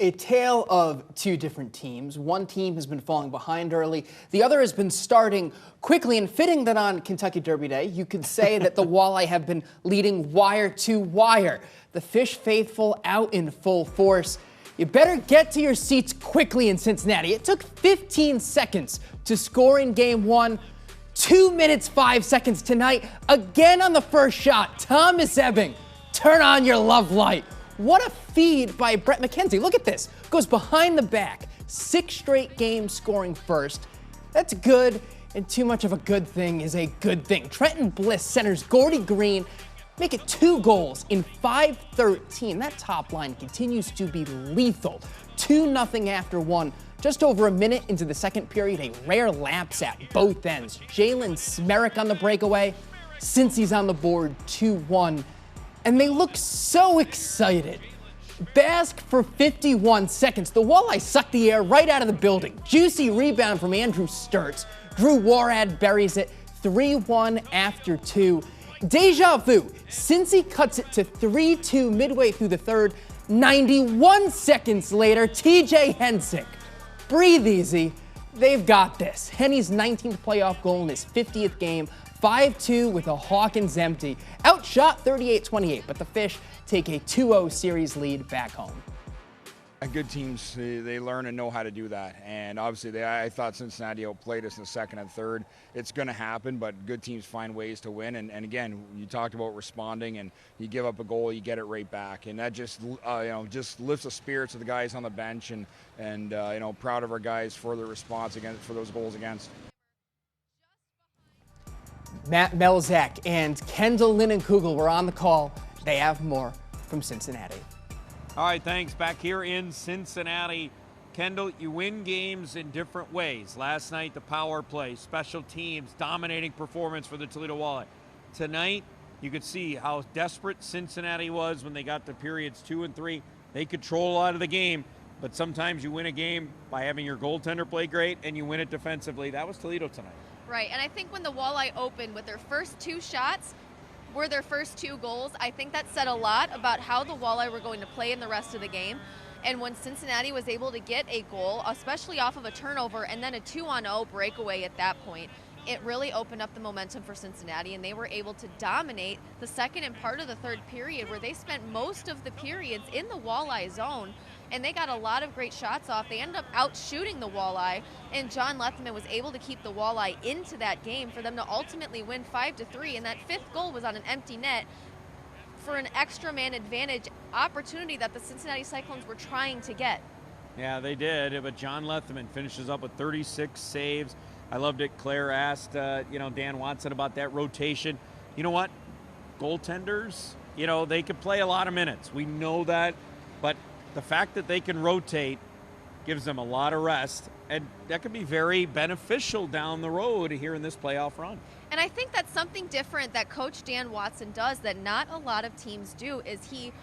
A tale of two different teams. One team has been falling behind early. The other has been starting quickly, and fitting that on Kentucky Derby Day, you could say that the Walleye have been leading wire to wire. The Fish faithful out in full force. You better get to your seats quickly in Cincinnati. It took 15 seconds to score in game one. 2 minutes, 5 seconds tonight. Again on the first shot, Thomas Ebbing. Turn on your love light. What a feed by Brett McKenzie. Look at this. Goes behind the back. 6 straight games scoring first. That's good, and too much of a good thing is a good thing. Trenton Bliss centers Gordy Green. Make it 2 goals in 5:13. That top line continues to be lethal. 2-0 after one. Just over a minute into the second period, a rare lapse at both ends. Jalen Smerick on the breakaway. Cincy's on the board, 2-1. And they look so excited. Bask for 51 seconds. The Walleye sucked the air right out of the building. Juicy rebound from Andrew Sturts. Drew Warad buries it 3-1 after 2. Deja vu. Cincy cuts it to 3-2 midway through the third. 91 seconds later, TJ Hensick. Breathe easy. They've got this. Henny's 19th playoff goal in his 50th game. 5-2 with a Hawkins empty. Outshot 38-28, but the Fish take a 2-0 series lead back home. Good teams, they learn and know how to do that. And obviously, I thought Cincinnati outplayed us in the second and third. It's going to happen, but good teams find ways to win. And again, you talked about responding, and you give up a goal, you get it right back. And that just, just lifts the spirits of the guys on the bench. And proud of our guys for their response for those goals against. Matt Melzak and Kendall Linnenkugel were on the call. They have more from Cincinnati. All right, thanks. Back here in Cincinnati. Kendall, you win games in different ways. Last night, the power play, special teams, dominating performance for the Toledo Walleye. Tonight, you could see how desperate Cincinnati was when they got to periods 2 and 3. They control a lot of the game, but sometimes you win a game by having your goaltender play great, and you win it defensively. That was Toledo tonight. Right, and I think when the Walleye opened with their first 2 shots were their first 2 goals, I think that said a lot about how the Walleye were going to play in the rest of the game. And when Cincinnati was able to get a goal, especially off of a turnover and then a 2-on-0 breakaway at that point, it really opened up the momentum for Cincinnati, and they were able to dominate the second and part of the third period, where they spent most of the periods in the Walleye zone, and they got a lot of great shots off. They ended up out-shooting the Walleye, and John Lethman was able to keep the Walleye into that game for them to ultimately win 5-3, and that 5th goal was on an empty net for an extra man advantage opportunity that the Cincinnati Cyclones were trying to get. Yeah, they did, but John Lethman finishes up with 36 saves. I loved it. Claire asked, Dan Watson about that rotation. You know what? Goaltenders, they could play a lot of minutes. We know that, but the fact that they can rotate gives them a lot of rest, and that could be very beneficial down the road here in this playoff run. And I think that's something different that Coach Dan Watson does that not a lot of teams do, is he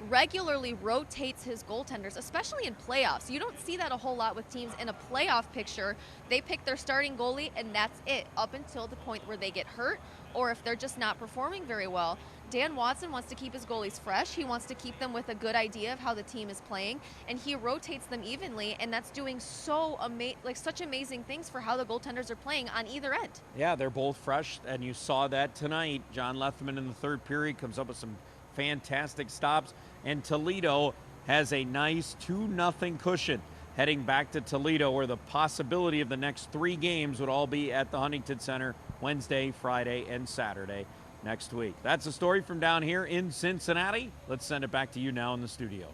regularly rotates his goaltenders, especially in playoffs. You don't see that a whole lot with teams in a playoff picture. They pick their starting goalie, and that's it, up until the point where they get hurt or if they're just not performing very well. Dan Watson wants to keep his goalies fresh. He wants to keep them with a good idea of how the team is playing, and he rotates them evenly, and that's doing such amazing things for how the goaltenders are playing on either end. Yeah, they're both fresh, and you saw that tonight. John Lethman in the third period comes up with some fantastic stops, and Toledo has a nice 2-0 cushion heading back to Toledo, where the possibility of the next 3 games would all be at the Huntington Center Wednesday, Friday, and Saturday next week. That's the story from down here in Cincinnati. Let's send it back to you now in the studio.